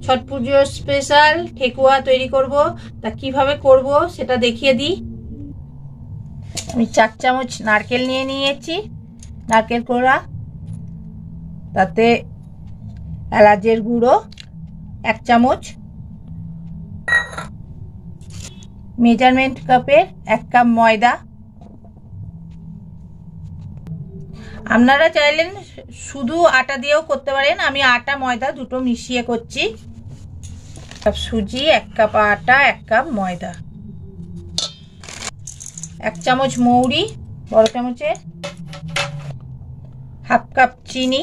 ছট পুজো special ঠেকুয়া তৈরি করব। তা কিভাবে করব সেটা দেখিয়ে দিই। আমি 4 চামচ নারকেল নিয়ে নিয়েছি, নারকেল কোড়া, তাতে এলাচের গুঁড়ো 1 চামচ, মেজারমেন্ট কাপের 1 কাপ ময়দা। আপনারা চাইলেন শুধু আটা দিয়েও করতে পারেন, আমি আটা ময়দা দুটো মিশিয়ে করছি। কাপ সুজি, 1 কাপ আটা, 1 কাপ ময়দা, 1 চামচ মৌরি বড় চামচের, হাফ কাপ চিনি।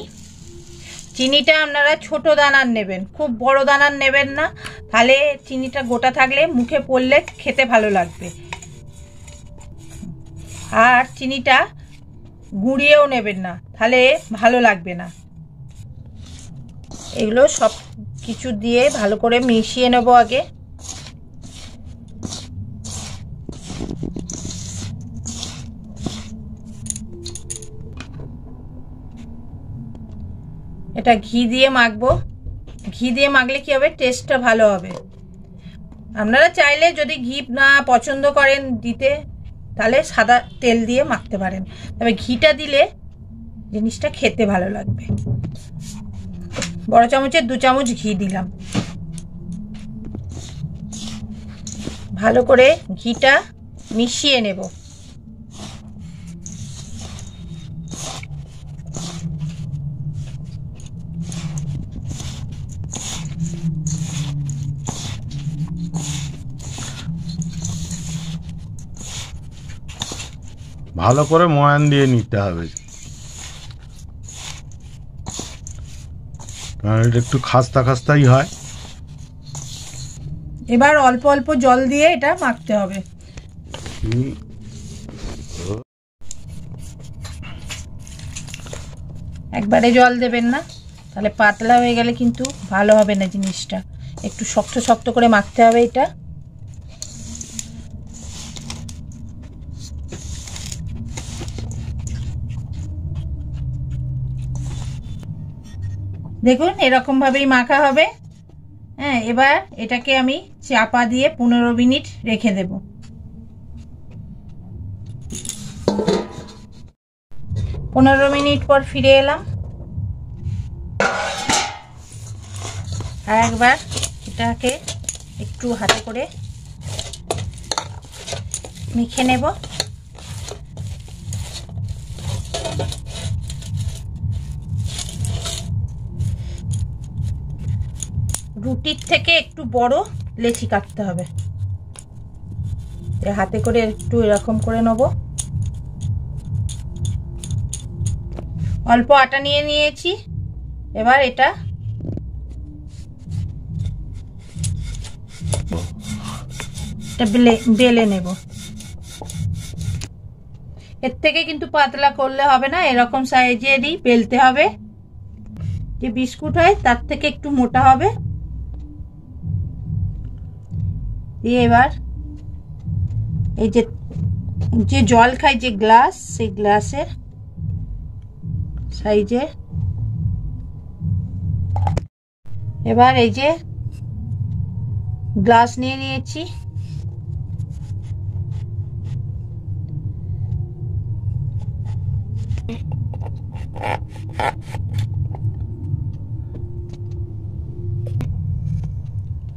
চিনিটা আপনারা ছোট দানার নেবেন, খুব বড় দানার নেবেন না, তাহলে চিনিটা গোটা থাকলে মুখে পড়লে খেতে ভালো লাগবে। আর চিনিটা গুঁড়িয়েও নেবেন না, তাহলে ভালো লাগবে না। এগুলো সব কিছু দিয়ে ভালো করে মিশিয়ে নেব আগে। এটা ঘি দিয়ে মাখবো। ঘি দিয়ে মাখলে কি হবে, টেস্টটা ভালো হবে। আপনারা চাইলে যদি ঘি না পছন্দ করেন দিতে, তাহলে সাদা তেল দিয়ে মাখতে পারেন, তবে ঘিটা দিলে জিনিসটা খেতে ভালো লাগবে। বড় চামচের 2 চামচ ঘি দিলাম। ভালো করে ঘিটা মিশিয়ে নেব। ভালো করে ময়ান দিয়ে নিতে হবে, কারণ এটা একটু খাস্তা খাস্তাই হয়। এবার অল্প অল্প জল দিয়ে এটা মাখতে হবে। একবারে জল দেবেন না, তাহলে পাতলা হয়ে গেলে কিন্তু ভালো হবে না জিনিসটা। একটু শক্ত শক্ত করে মাখতে হবে এটা। দেখুন এরকম ভাবেই মাখা হবে। হ্যাঁ, এবার এটাকে আমি চাপা দিয়ে 15 মিনিট রেখে দেব। 15 মিনিট পর ফিরে এলাম। আর একবার এটাকে একটু হাতে করে মেখে নেব। রুটির থেকে একটু বড় লেচি কাটতে হবে। হাতে করে একটু এরকম করে নেব। অল্প আটা নিয়ে নিয়েছি, এবার এটা বেলে নেব। এর থেকে কিন্তু পাতলা করলে হবে না, এরকম সাইজেরই বেলতে হবে। যে বিস্কুট হয় তার থেকে একটু মোটা হবে। দিয়ে এবার এই যে জল খাই যে গ্লাস, সেই গ্লাসের সাইজে এবার এই যে গ্লাস নিয়ে নিয়েছি।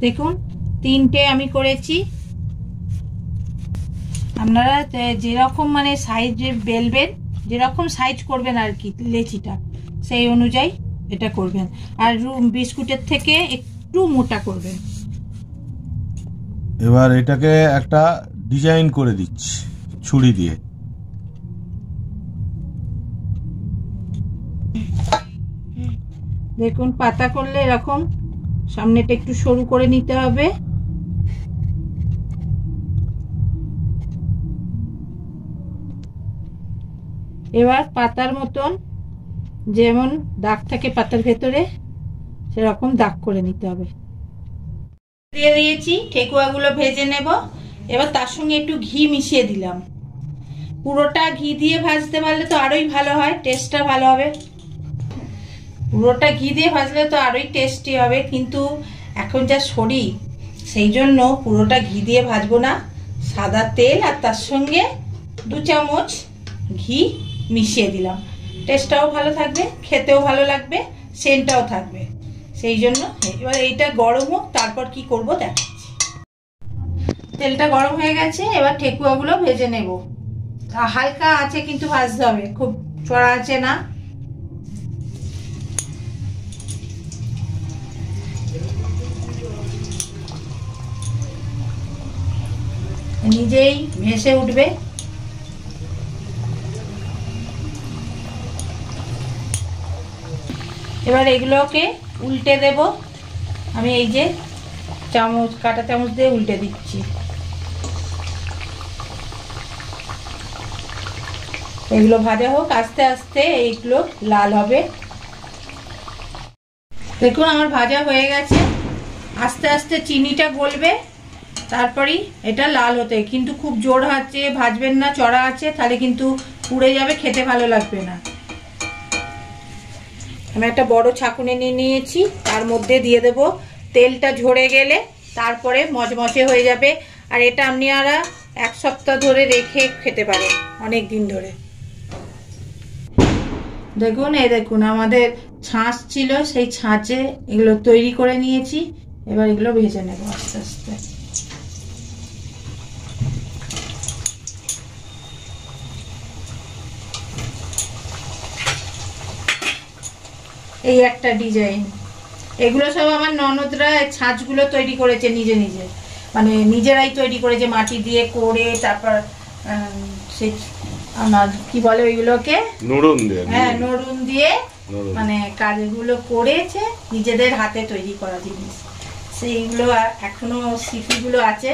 দেখুন 3টে আমি করেছি। আপনারা যেরকম মানে সাইজে বেলবেন, যেরকম সাইজ করবেন আর কি লেচিটা, সেই অনুযায়ী এটা করবেন। আর বিস্কুটের থেকে একটু মোটা করবেন। এবার এটাকে একটা ডিজাইন করে দিচ্ছি ছুরি দিয়ে। দেখুন পাতা করলে এরকম সামনেটা একটু সরু করে নিতে হবে। এবার পাতার মতন যেমন দাগ থাকে পাতার ভেতরে, সেরকম দাগ করে নিতে হবে। দিয়ে দিয়েছি, ঠেকুয়াগুলো ভেজে নেব। এবার তার সঙ্গে একটু ঘি মিশিয়ে দিলাম। পুরোটা ঘি দিয়ে ভাজতে পারলে তো আরোই ভালো হয়, টেস্টটা ভালো হবে। পুরোটা ঘি দিয়ে ভাজলে তো আরোই টেস্টি হবে, কিন্তু এখন যা শরীর, সেই জন্য পুরোটা ঘি দিয়ে ভাজবো না, সাদা তেল আর তার সঙ্গে 2 চামচ ঘি মিশিয়ে দিলাম। টেস্টটাও ভালো থাকবে, খেতেও ভালো লাগবে, সেন্টটাও থাকবে। সেই জন্য এবার এইটা গরম হোক, তারপর কি করব দেখাচ্ছি। তেলটা গরম হয়ে গেছে, এবার ঠেকুয়াগুলো ভেজে নেব। হালকা আছে কিন্তু ভাজতে হবে, খুব চড়া আছে না। নিজেই ভেসে উঠবে। এবার এগুলোকে উল্টে দেব। আমি এই যে চামচ, কাঁটা চামচ দিয়ে উল্টে দিচ্ছি। এগুলো ভাজা হোক, আস্তে আস্তে এইগুলো লাল হবে। দেখুন আমার ভাজা হয়ে গেছে। আস্তে আস্তে চিনিটা গলবে, তারপরেই এটা লাল হতে। কিন্তু খুব জোর হাতে ভাজবেন না, চড়া আছে, তাহলে কিন্তু পুড়ে যাবে, খেতে ভালো লাগবে না। আমি একটা বড় ছাঁকুনি নিয়ে নিয়েছি, তার মধ্যে দিয়ে দেব। তেলটা ঝরে গেলে তারপরে মচমচে হয়ে যাবে। আর এটা আপনারা 1 সপ্তাহ ধরে রেখে খেতে পারেন, অনেক দিন ধরে। দেখুন, এই দেখুন আমাদের ছাঁচ ছিল, সেই ছাঁচে এগুলো তৈরি করে নিয়েছি। এবার এগুলো ভেজে নেব আস্তে আস্তে। এই একটা ডিজাইন। এগুলো সব আমার ননদরা ছাঁচগুলো তৈরি করেছে নিজে নিজে, মানে নিজেরাই তৈরি করেছে, মাটি দিয়ে করে। তারপর সেই আমার কি বলে ওইগুলোকে, নরুন দিয়ে, হ্যাঁ নরুন দিয়ে মানে কাজগুলো করেছে, নিজেদের হাতে তৈরি করা জিনিস। সেইগুলো এখনো স্মৃতিগুলো আছে।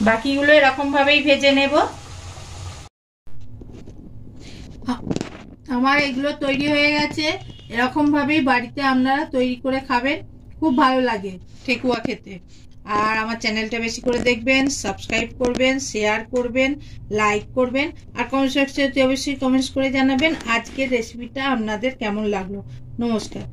বাকিগুলো এরকম ভাবেই ভেজে নেব। আমার এগুলো তৈরি হয়ে গেছে। এরকম ভাবেই বাড়িতে আপনারা তৈরি করে খাবেন, খুব ভালো লাগে ঠেকুয়া খেতে। আর আমার চ্যানেলটা বেশি করে দেখবেন, সাবস্ক্রাইব করবেন, শেয়ার করবেন, লাইক করবেন, আর কমেন্ট সেকশনে অবশ্যই কমেন্টস করে জানাবেন আজকের রেসিপিটা আপনাদের কেমন লাগলো। নমস্কার।